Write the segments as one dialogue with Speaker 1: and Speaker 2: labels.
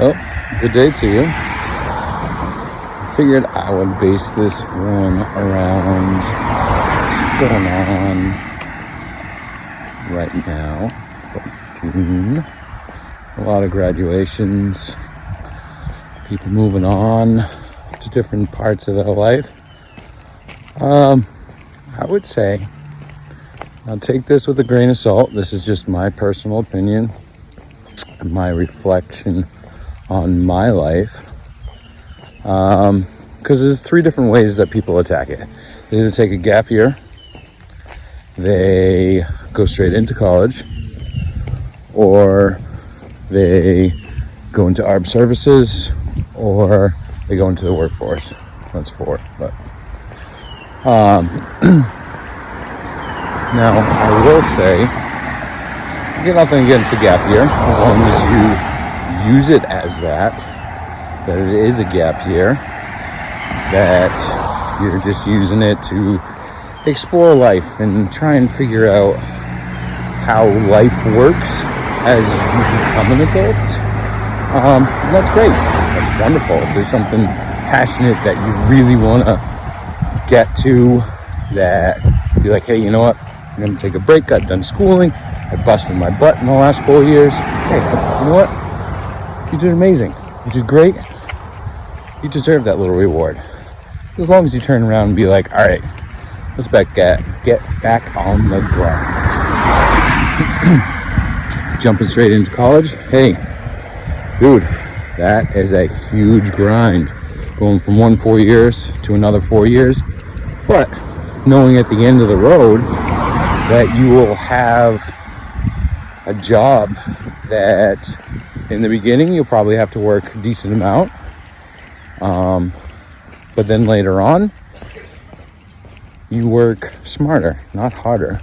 Speaker 1: Oh, good day to you. I figured I would base this one around what's going on right now. June. A lot of graduations, people moving on to different parts of their life. I would say, now take this with a grain of salt. This is just my personal opinion, my reflection on my life. Because there's three different ways that people attack it. They either take a gap year, they go straight into college, or they go into armed services, or they go into the workforce. That's four. But now I will say, I get nothing against a gap year as long as you use it as that it is a gap year, that you're just using it to explore life and try and figure out how life works as you become an adult. And that's great. That's wonderful. If there's something passionate that you really want to get to, that you're like, hey, you know what? I'm going to take a break. I've done schooling. I busted my butt in the last 4 years. Hey, you know what? You did amazing. You did great. You deserve that little reward. As long as you turn around and be like, all right, let's get back on the grind. Jumping straight into college. Hey, dude, that is a huge grind. Going from 4 years to another 4 years. But knowing at the end of the road that you will have a job that in the beginning you'll probably have to work a decent amount. But then later on, you work smarter, not harder.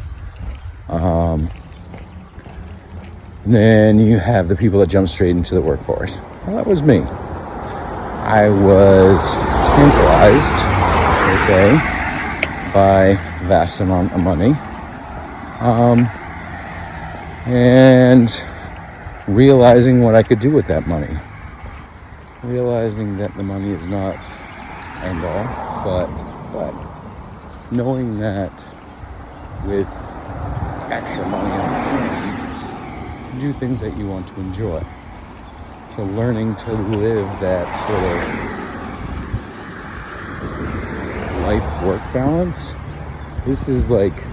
Speaker 1: Then you have the people that jump straight into the workforce. Well, that was me. I was tantalized, they say, by vast amount of money. And realizing what I could do with that money. Realizing that the money is not end all, but knowing that with extra money on hand, you can do things that you want to enjoy. So learning to live that sort of life-work balance, this is like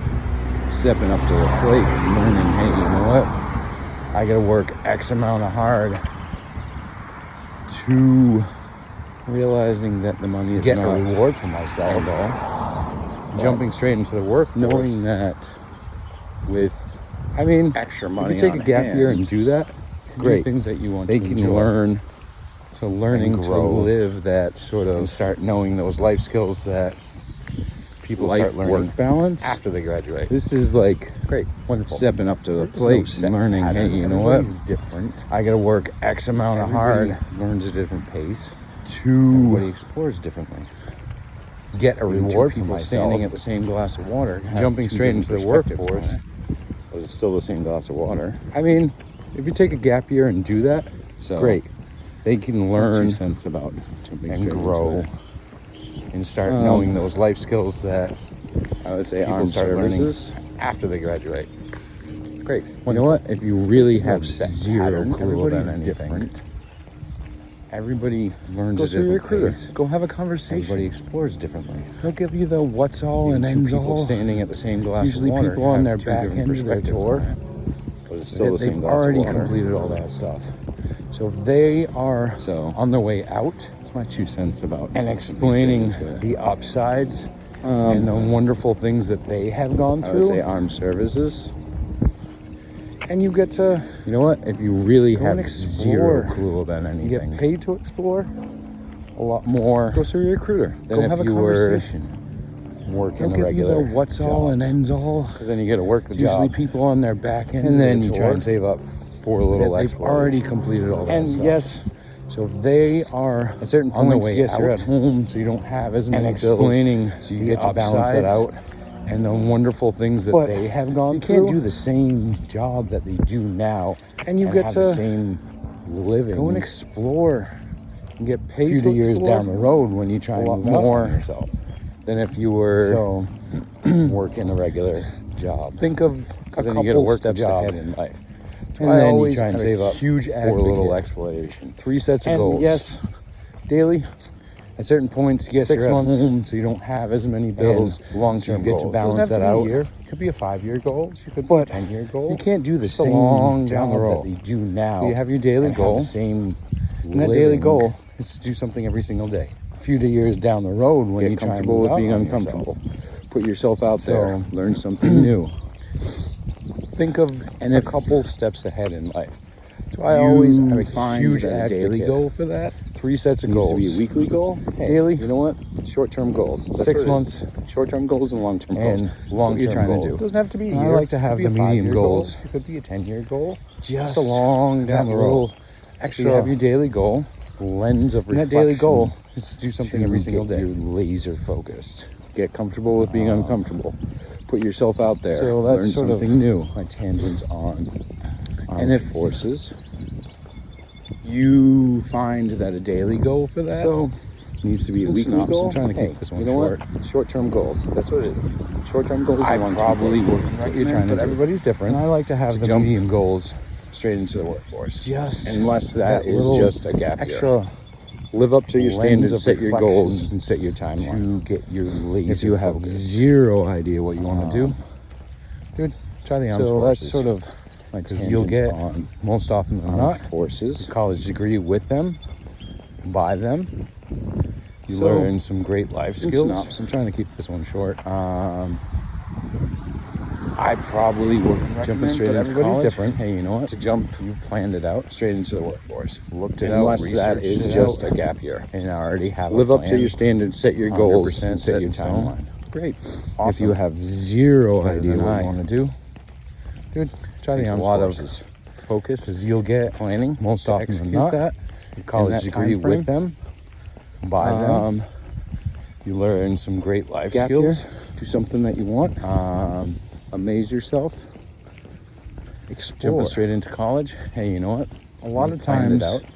Speaker 1: stepping up to the plate and learning, hey, you know what? I gotta work X amount of hard to realizing that the money is not a reward for myself. Jumping straight into the workforce, knowing that with extra money, if you take a gap year and do that, great. Do things that you want. They to can enjoy. Learn. So learning to live that sort of, and start knowing those life skills that people start learning. Work balance after they graduate. This is like great, wonderful. Stepping up to the plate, learning. Hey, you know what? Different. I got to work X amount of hard. Learns a different pace. Everybody explores differently. Get a reward for myself. Standing at the same glass of water, jumping straight into the workforce. But it's still the same glass of water. If you take a gap year and do that, great. They can learn about and grow and start knowing those life skills that I would say armed services after they graduate. Great. You know what? If you really have zero clue about anything, different. Everybody learns a different pace. Go have a conversation. Everybody explores differently. They'll give you the what's all and ends all. People standing at the same glass of water. Usually people on their back end of their tour, but it's still the same glass of water. They've already completed all that stuff. So if they are on their way out, it's my 2 cents about, and explaining the upsides and the wonderful things that they have gone through. I would say armed services. And you get to, you know what, if you really have zero clue about anything, you get paid to explore a lot more. Go see a recruiter. Than go if have a conversation. Working the regular you the what's job. All and ends all. Because then you get to work the job. Usually people on their back end. And then you try and save up for a little extra. They've already completed all that stuff. And yes, so if they are at certain points, on the way yes, you're at home, so you don't have as many bills. Explaining, so you get to balance that out. And the wonderful things that they have gone through. You can't do the same job that they do now, and you get to the same living.
Speaker 2: Go and explore. And get paid
Speaker 1: a few
Speaker 2: to
Speaker 1: years
Speaker 2: explore.
Speaker 1: down the road when you try and move
Speaker 2: more
Speaker 1: on yourself than if you were working a regular job.
Speaker 2: Think of
Speaker 1: because then you get to work steps ahead in life.
Speaker 2: And
Speaker 1: and
Speaker 2: then
Speaker 1: then you try and save up
Speaker 2: huge
Speaker 1: for a little exploration.
Speaker 2: 3 sets of
Speaker 1: And
Speaker 2: goals.
Speaker 1: yes,
Speaker 2: Daily.
Speaker 1: at certain points, yes,
Speaker 2: 6
Speaker 1: you're
Speaker 2: months,
Speaker 1: at home, so you don't have as many bills.
Speaker 2: Long-term
Speaker 1: so you get
Speaker 2: goals.
Speaker 1: to balance
Speaker 2: Doesn't have
Speaker 1: that
Speaker 2: to be
Speaker 1: out.
Speaker 2: a year. It could be a 5-year goal. It could be
Speaker 1: But
Speaker 2: a 10-year goal.
Speaker 1: you can't do the
Speaker 2: Just a
Speaker 1: same
Speaker 2: long
Speaker 1: down the
Speaker 2: job
Speaker 1: road
Speaker 2: that
Speaker 1: you do now.
Speaker 2: So you have your daily
Speaker 1: and
Speaker 2: goal.
Speaker 1: Have the same
Speaker 2: And that daily
Speaker 1: living
Speaker 2: goal
Speaker 1: is to do something every single day. A few years down the road, when you try and
Speaker 2: comfortable
Speaker 1: move
Speaker 2: with
Speaker 1: out
Speaker 2: being
Speaker 1: on
Speaker 2: uncomfortable.
Speaker 1: yourself, put yourself out there,
Speaker 2: So-
Speaker 1: learn something new,
Speaker 2: Think of
Speaker 1: and a couple steps ahead in life.
Speaker 2: So I always am a
Speaker 1: find
Speaker 2: huge
Speaker 1: that a daily
Speaker 2: advocate.
Speaker 1: goal for that.
Speaker 2: 3 sets of
Speaker 1: Needs
Speaker 2: goals.
Speaker 1: to be a weekly goal. Hey,
Speaker 2: Daily.
Speaker 1: You know what? Short-term goals. That's
Speaker 2: 6
Speaker 1: what it
Speaker 2: months.
Speaker 1: is. Short-term goals and long-term goals.
Speaker 2: And
Speaker 1: That's
Speaker 2: long-term
Speaker 1: what you're trying
Speaker 2: goals.
Speaker 1: to do.
Speaker 2: It doesn't have to be a
Speaker 1: And
Speaker 2: year.
Speaker 1: I like to have
Speaker 2: It could
Speaker 1: the
Speaker 2: be a
Speaker 1: medium
Speaker 2: 5-year
Speaker 1: goals.
Speaker 2: goal. It could be a 10-year goal.
Speaker 1: Just
Speaker 2: along
Speaker 1: down the road.
Speaker 2: Extra.
Speaker 1: So you have your daily goal, lens of
Speaker 2: And that
Speaker 1: reflection.
Speaker 2: daily goal
Speaker 1: is to do something every single day. You're laser focused. Get comfortable with being uncomfortable. Put yourself out there.
Speaker 2: So that's
Speaker 1: learn
Speaker 2: sort of
Speaker 1: something new. My tangents on
Speaker 2: And if-
Speaker 1: forces. You find that a daily goal for that
Speaker 2: So
Speaker 1: needs to be a
Speaker 2: in
Speaker 1: weekly
Speaker 2: synopsis,
Speaker 1: goal.
Speaker 2: I'm trying to keep
Speaker 1: Hey,
Speaker 2: this one
Speaker 1: you know
Speaker 2: short.
Speaker 1: what? Short-term goals. That's what it is. Short-term goals
Speaker 2: I
Speaker 1: and long-term
Speaker 2: probably
Speaker 1: goals.
Speaker 2: wouldn't
Speaker 1: That's what you're trying
Speaker 2: recommend,
Speaker 1: to
Speaker 2: but
Speaker 1: do.
Speaker 2: everybody's different.
Speaker 1: And I like to have
Speaker 2: To
Speaker 1: the
Speaker 2: jump
Speaker 1: medium goals straight into the workforce.
Speaker 2: Just
Speaker 1: Unless that is
Speaker 2: little
Speaker 1: just a gap year.
Speaker 2: extra
Speaker 1: Live up to your
Speaker 2: lens
Speaker 1: standards,
Speaker 2: of
Speaker 1: set your
Speaker 2: reflection
Speaker 1: goals, and set your timeline.
Speaker 2: to get your laser
Speaker 1: If you have
Speaker 2: focused.
Speaker 1: zero idea what you want to do,
Speaker 2: Dude,
Speaker 1: try the armed
Speaker 2: so
Speaker 1: forces.
Speaker 2: that's sort of
Speaker 1: because
Speaker 2: you'll get
Speaker 1: on
Speaker 2: most often than
Speaker 1: armed
Speaker 2: not
Speaker 1: forces,
Speaker 2: a college degree with them, by them.
Speaker 1: you
Speaker 2: So,
Speaker 1: learn some great life
Speaker 2: in
Speaker 1: skills.
Speaker 2: synopsis,
Speaker 1: I'm trying to keep this one short.
Speaker 2: I probably wouldn't recommend,
Speaker 1: Jumping straight
Speaker 2: but
Speaker 1: into
Speaker 2: everybody's
Speaker 1: college.
Speaker 2: different.
Speaker 1: Hey, you know what?
Speaker 2: To jump,
Speaker 1: You planned it out straight into the workforce.
Speaker 2: looked it
Speaker 1: Unless
Speaker 2: out,
Speaker 1: that
Speaker 2: researched
Speaker 1: is
Speaker 2: it
Speaker 1: just
Speaker 2: out.
Speaker 1: a gap year, and I already have
Speaker 2: Live
Speaker 1: a
Speaker 2: up to
Speaker 1: plan,
Speaker 2: your
Speaker 1: standards, set your goals,
Speaker 2: 100%
Speaker 1: and set your
Speaker 2: set in stone.
Speaker 1: timeline. Great.
Speaker 2: Awesome.
Speaker 1: If you have zero
Speaker 2: Better
Speaker 1: idea
Speaker 2: than
Speaker 1: what
Speaker 2: I.
Speaker 1: you want to do,
Speaker 2: Dude,
Speaker 1: try the
Speaker 2: takes a
Speaker 1: armed
Speaker 2: lot
Speaker 1: forces.
Speaker 2: of focus as you'll get
Speaker 1: Planning
Speaker 2: most
Speaker 1: to
Speaker 2: often than
Speaker 1: execute
Speaker 2: not
Speaker 1: that.
Speaker 2: a college
Speaker 1: that
Speaker 2: degree
Speaker 1: time frame.
Speaker 2: with them, by them.
Speaker 1: You learn some great life
Speaker 2: Gap
Speaker 1: skills.
Speaker 2: year.
Speaker 1: Do something that you want. Amaze yourself.
Speaker 2: Explore.
Speaker 1: Jumping straight into college. Hey, you know what?
Speaker 2: A lot
Speaker 1: You
Speaker 2: of
Speaker 1: planned
Speaker 2: times,
Speaker 1: it out.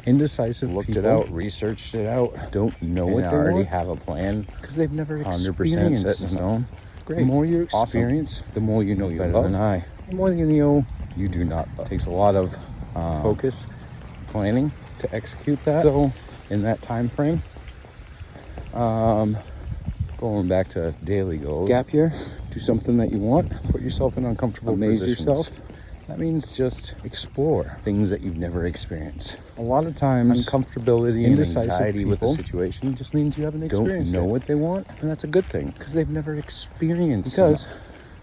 Speaker 1: Indecisive
Speaker 2: looked
Speaker 1: people
Speaker 2: it out, researched it out,
Speaker 1: don't know
Speaker 2: and
Speaker 1: what they
Speaker 2: already
Speaker 1: want
Speaker 2: have a plan
Speaker 1: because they've never
Speaker 2: 100%
Speaker 1: experienced
Speaker 2: set in
Speaker 1: it.
Speaker 2: stone.
Speaker 1: The
Speaker 2: Great.
Speaker 1: more you
Speaker 2: Awesome.
Speaker 1: experience, the more you know you
Speaker 2: Better
Speaker 1: love.
Speaker 2: than I.
Speaker 1: The more you know
Speaker 2: You do not love.
Speaker 1: takes a lot of
Speaker 2: Focus.
Speaker 1: planning to execute that.
Speaker 2: So,
Speaker 1: in that time frame, going back to daily goals,
Speaker 2: gap year.
Speaker 1: do something that you want. Put yourself in uncomfortable
Speaker 2: Amaze
Speaker 1: positions.
Speaker 2: yourself.
Speaker 1: That means just
Speaker 2: Explore.
Speaker 1: things that you've never experienced.
Speaker 2: A lot of times,
Speaker 1: Uncomfortability and
Speaker 2: indecisive
Speaker 1: anxiety with the
Speaker 2: people
Speaker 1: situation just means you haven't
Speaker 2: don't
Speaker 1: experienced
Speaker 2: know
Speaker 1: it.
Speaker 2: what they want.
Speaker 1: And that's a good thing because they've never experienced
Speaker 2: Because
Speaker 1: it.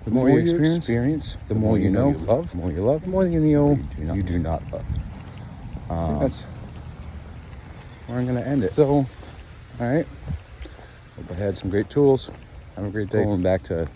Speaker 1: The more you experience, the more you know,
Speaker 2: love,
Speaker 1: the more you love,
Speaker 2: the more you know,
Speaker 1: you do not love.
Speaker 2: that's
Speaker 1: where I'm going to end it.
Speaker 2: so.
Speaker 1: All right. Hope I had some great tools. Have a great day. Going back to